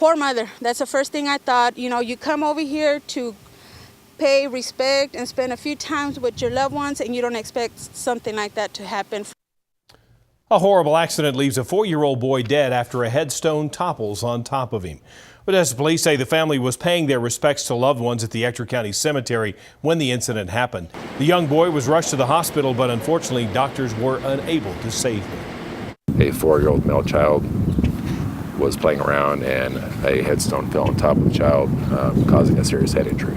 poor mother. That's the first thing I thought. You know, you come over here to pay respect and spend a few times with your loved ones, and you don't expect something like that to happen. A horrible accident leaves a 4-year-old boy dead after a headstone topples on top of him. Odessa police say the family was paying their respects to loved ones at the Ector County Cemetery when the incident happened. The young boy was rushed to the hospital, but unfortunately doctors were unable to save him. A 4-year-old male child was playing around and a headstone fell on top of the child, causing a serious head injury.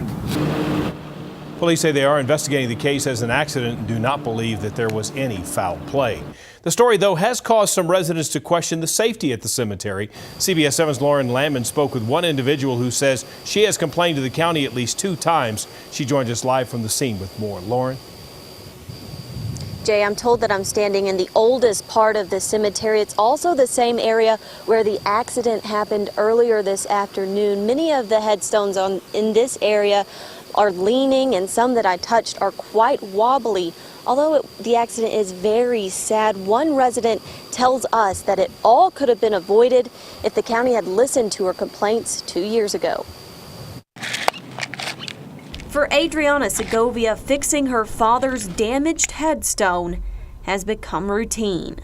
Police say they are investigating the case as an accident and do not believe that there was any foul play. The story, though, has caused some residents to question the safety at the cemetery. CBS 7's Lauren Landman spoke with one individual who says she has complained to the county at least 2 times. She joins us live from the scene with more. Lauren? Jay, I'm told that I'm standing in the oldest part of the cemetery. It's also the same area where the accident happened earlier this afternoon. Many of the headstones in this area are leaning, and some that I touched are quite wobbly. Although the accident is very sad, one resident tells us that it all could have been avoided if the county had listened to her complaints 2 years ago. For Adriana Segovia, fixing her father's damaged headstone has become routine.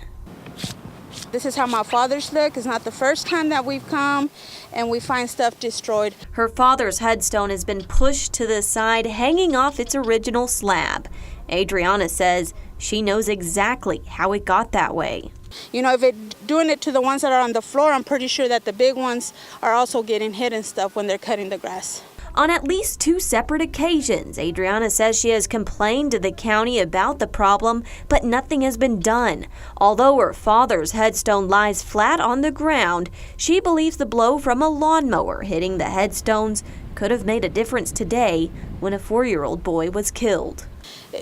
This is how my father's look. It's not the first time that we've come and we find stuff destroyed. Her father's headstone has been pushed to the side, hanging off its original slab. Adriana says she knows exactly how it got that way. You know, if doing it to the ones that are on the floor, I'm pretty sure that the big ones are also getting hit and stuff when they're cutting the grass. On at least 2 separate occasions, Adriana says she has complained to the county about the problem, but nothing has been done. Although her father's headstone lies flat on the ground, she believes the blow from a lawnmower hitting the headstones could have made a difference today when a 4-year-old boy was killed.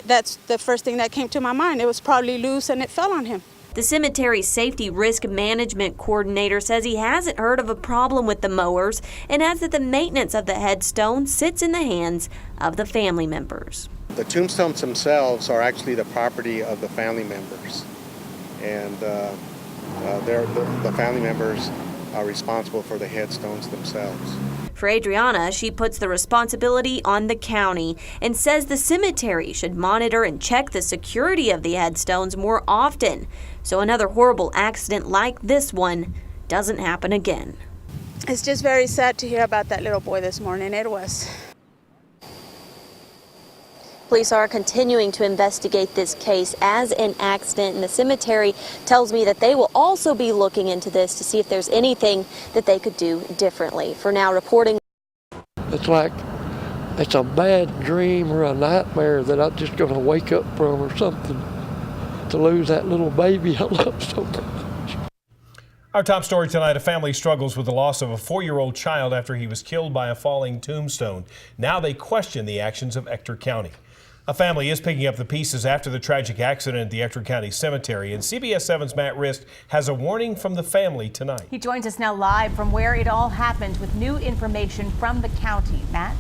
That's the first thing that came to my mind. It was probably loose and it fell on him. The cemetery's safety risk management coordinator says he hasn't heard of a problem with the mowers and adds that the maintenance of the headstone sits in the hands of the family members. The tombstones themselves are actually the property of the family members, and the family members are responsible for the headstones themselves. For Adriana, she puts the responsibility on the county and says the cemetery should monitor and check the security of the headstones more often, so another horrible accident like this one doesn't happen again. It's just very sad to hear about that little boy this morning. It was. Police are continuing to investigate this case as an accident, and the cemetery tells me that they will also be looking into this to see if there's anything that they could do differently. For now, reporting. It's like it's a bad dream or a nightmare that I'm just going to wake up from or something, to lose that little baby I love so much. Our top story tonight, a family struggles with the loss of a 4-year-old child after he was killed by a falling tombstone. Now they question the actions of Ector County. A family is picking up the pieces after the tragic accident at the Ector County Cemetery, and CBS 7's Matt Rist has a warning from the family tonight. He joins us now live from where it all happened with new information from the county. Matt?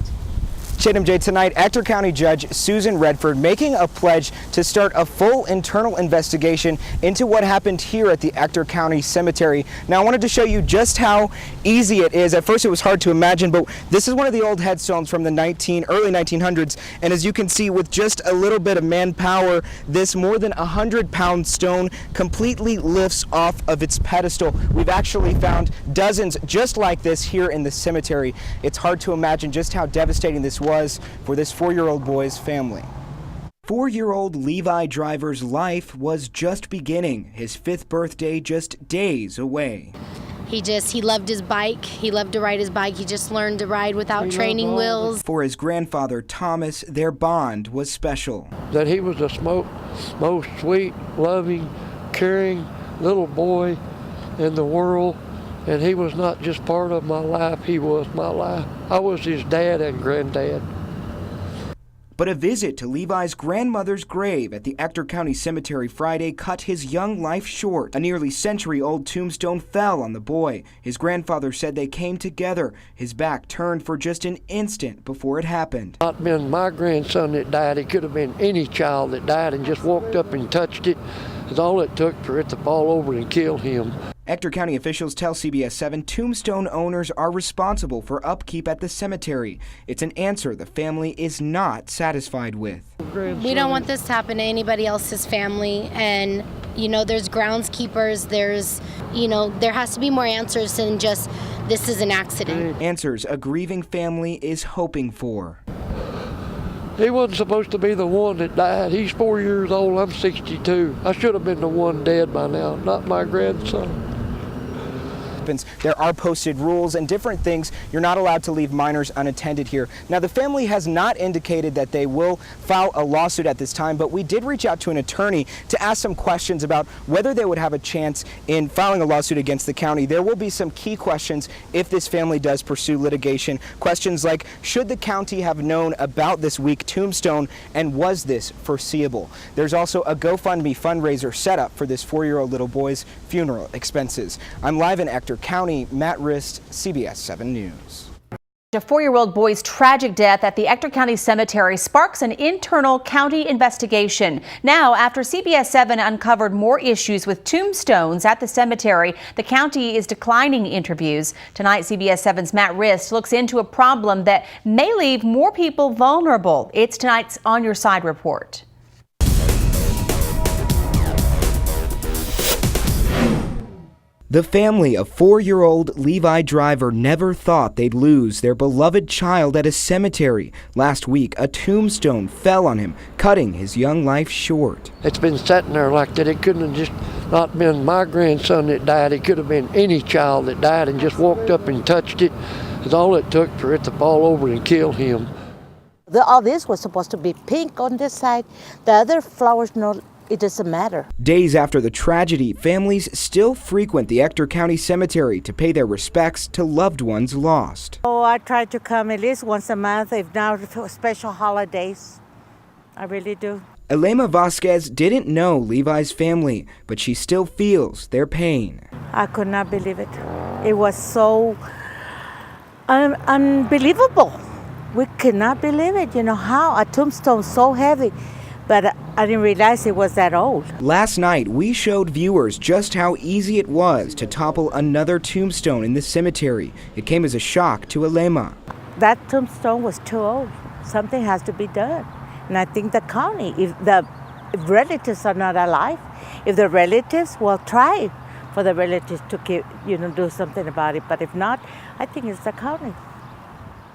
Chatham J, tonight, Ector County Judge Susan Redford making a pledge to start a full internal investigation into what happened here at the Ector County Cemetery. Now, I wanted to show you just how easy it is. At first, it was hard to imagine, but this is one of the old headstones from the early 1900s. And as you can see, with just a little bit of manpower, this more than 100-pound stone completely lifts off of its pedestal. We've actually found dozens just like this here in the cemetery. It's hard to imagine just how devastating this was for this 4-year-old boy's family. 4-year-old Levi Driver's life was just beginning, his 5th birthday just days away. He loved his bike. He loved to ride his bike. He just learned to ride without training wheels. For his grandfather, Thomas, their bond was special. That he was the most sweet, loving, caring little boy in the world. And he was not just part of my life, he was my life. I was his dad and granddad. But a visit to Levi's grandmother's grave at the Ector County Cemetery Friday cut his young life short. A nearly century-old tombstone fell on the boy. His grandfather said they came together, his back turned for just an instant before it happened. Not been my grandson that died, it could have been any child that died and just walked up and touched it. It's all it took for it to fall over and kill him. Ector County officials tell CBS 7 Tombstone owners are responsible for upkeep at the cemetery. It's an answer the family is not satisfied with. We don't want this to happen to anybody else's family, and there's groundskeepers, there has to be more answers than just this is an accident. Answers a grieving family is hoping for. He wasn't supposed to be the one that died. He's 4 years old, I'm 62. I should have been the one dead by now, not my grandson. There are posted rules and different things. You're not allowed to leave minors unattended here. Now, the family has not indicated that they will file a lawsuit at this time, but we did reach out to an attorney to ask some questions about whether they would have a chance in filing a lawsuit against the county. There will be some key questions if this family does pursue litigation. Questions like, should the county have known about this weak tombstone, and was this foreseeable? There's also a GoFundMe fundraiser set up for this 4-year-old little boy's funeral expenses. I'm live in Ector County. Matt Rist, CBS 7 News. A 4-year-old boy's tragic death at the Ector County Cemetery sparks an internal county investigation. Now, after CBS 7 uncovered more issues with tombstones at the cemetery, the county is declining interviews. Tonight, CBS 7's Matt Rist looks into a problem that may leave more people vulnerable. It's tonight's On Your Side report. The family of 4-year-old Levi Driver never thought they'd lose their beloved child at a cemetery. Last week, a tombstone fell on him, cutting his young life short. It's been sitting there like that. It couldn't have just not been my grandson that died. It could have been any child that died and just walked up and touched it. It's all it took for it to fall over and kill him. All this was supposed to be pink on this side. The other flowers, no. It doesn't matter. Days after the tragedy, families still frequent the Ector County Cemetery to pay their respects to loved ones lost. Oh, I try to come at least once a month, if not special holidays. I really do. Elema Vasquez didn't know Levi's family, but she still feels their pain. I could not believe it. It was so unbelievable. We could not believe it. How a tombstone so heavy. But I didn't realize it was that old. Last night, we showed viewers just how easy it was to topple another tombstone in the cemetery. It came as a shock to Elema. That tombstone was too old. Something has to be done. And I think the county, if relatives are not alive, if the relatives will try for the relatives to do something about it. But if not, I think it's the county.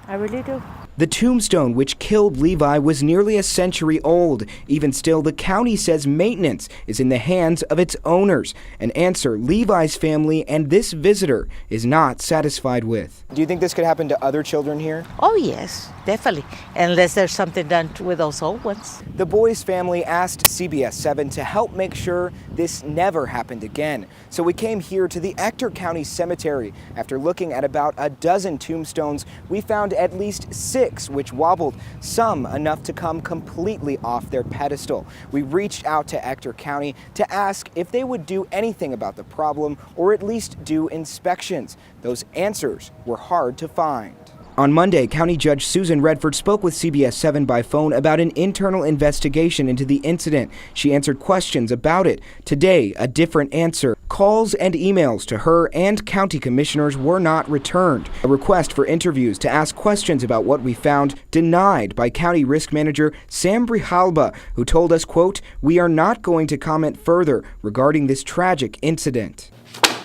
I really do. The tombstone which killed Levi was nearly a century old. Even still, the county says maintenance is in the hands of its owners, an answer Levi's family and this visitor is not satisfied with. Do you think this could happen to other children here? Oh, yes, definitely, unless there's something done with those old ones. The boy's family asked CBS 7 to help make sure this never happened again. So we came here to the Ector County Cemetery. After looking at about a dozen tombstones, we found at least 6 which wobbled, some enough to come completely off their pedestal. We reached out to Ector County to ask if they would do anything about the problem or at least do inspections. Those answers were hard to find. On Monday, County Judge Susan Redford spoke with CBS 7 by phone about an internal investigation into the incident. She answered questions about it. Today, a different answer. Calls and emails to her and county commissioners were not returned. A request for interviews to ask questions about what we found denied by County Risk Manager Sam Brijalba, who told us, quote, "We are not going to comment further regarding this tragic incident."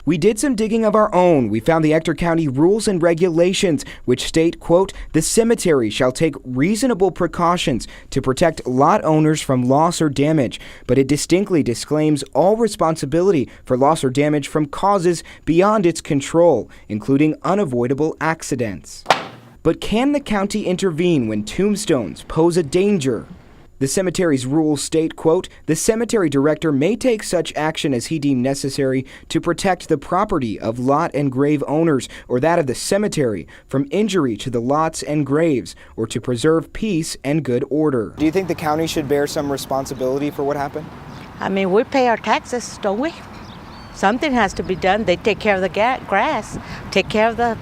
We did some digging of our own. We found the Ector County rules and regulations, which state, quote, "The cemetery shall take reasonable precautions to protect lot owners from loss or damage," but it distinctly disclaims all responsibility for loss or damage from causes beyond its control, including unavoidable accidents. But can the county intervene when tombstones pose a danger? The cemetery's rules state, quote, "The cemetery director may take such action as he deemed necessary to protect the property of lot and grave owners or that of the cemetery from injury to the lots and graves or to preserve peace and good order." Do you think the county should bear some responsibility for what happened? I mean, we pay our taxes, don't we? Something has to be done. They take care of the grass, take care of the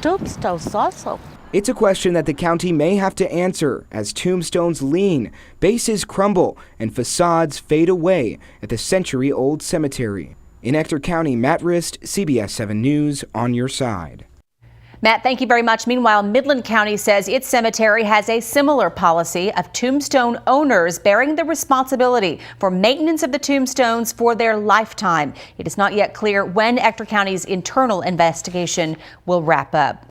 tombstones also. It's a question that the county may have to answer as tombstones lean, bases crumble, and facades fade away at the century-old cemetery. In Ector County, Matt Rist, CBS 7 News, on your side. Matt, thank you very much. Meanwhile, Midland County says its cemetery has a similar policy of tombstone owners bearing the responsibility for maintenance of the tombstones for their lifetime. It is not yet clear when Ector County's internal investigation will wrap up.